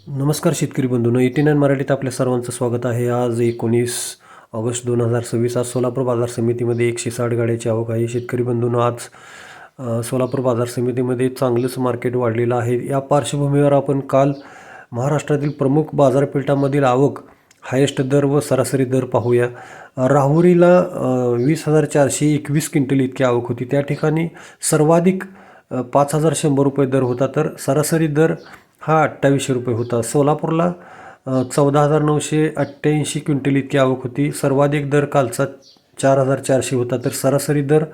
नमस्कार शेतकरी बंधूंनो, 89 मराठीत आपल्या सर्वांचं स्वागत आहे. आज 19 ऑगस्ट 2026. आज सोलापूर बाजार समितीमध्ये 160 गाड्याची आवक आहे. शेतकरी बंधूंनो, आज सोलापूर बाजार समितीमध्ये चांगलंच मार्केट वाढलेलं आहे. या पार्श्वभूमीवर आपण काल महाराष्ट्रातील प्रमुख बाजारपेठांमधील आवक, हायेस्ट दर व सरासरी दर पाहूया. राहुरीला 20,421 क्विंटल इतकी आवक होती. त्या ठिकाणी सर्वाधिक 5,100 रुपये दर होता, तर सरासरी दर हा 2800 रुपये होता. सोलापूरला 14,988 क्विंटल इतकी आवक होती. सर्वाधिक दर कालचा 4,400 होता, तर सरासरी दर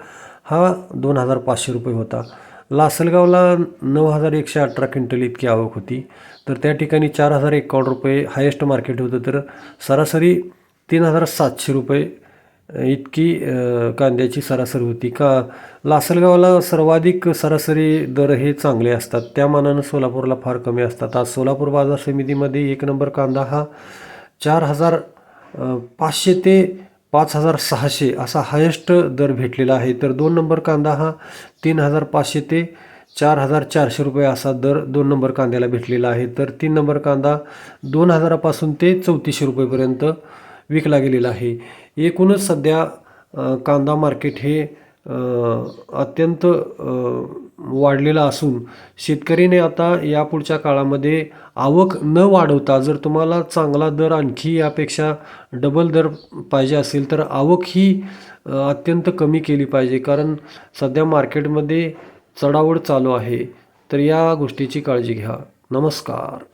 हा 2,500 रुपये होता. लासलगावला 9,118 क्विंटल इतकी आवक होती, तर त्या ठिकाणी 4,051 रुपये हायेस्ट मार्केट होतं, तर सरासरी 3,700 रुपये इतकी कांद्याची सरासरी होती. लासलगावला सर्वाधिक सरासरी दर हे चांगले असतात, त्या मानानं सोलापूरला फार कमी असतात. आज सोलापूर बाजार समितीमध्ये 1 नंबर कांदा हा 4,500 ते 5,600 असा हायेस्ट दर भेटलेला आहे, तर 2 नंबर कांदा हा 3,500 ते 4,400 रुपये असा दर 2 नंबर कांद्याला भेटलेला आहे, तर 3 नंबर कांदा 2,000 पासून ते 3,400 रुपयेपर्यंत विकला गेलेला आहे. एकूणच सध्या कांदा मार्केट हे अत्यंत वाढलेलं असून शेतकरीने आता यापुढच्या काळामध्ये आवक न वाढवता, जर तुम्हाला चांगला दर आणखी यापेक्षा डबल दर पाहिजे असेल, तर आवक ही अत्यंत कमी केली पाहिजे, कारण सध्या मार्केटमध्ये चढाओढ चालू आहे. तर या गोष्टीची काळजी घ्या. नमस्कार.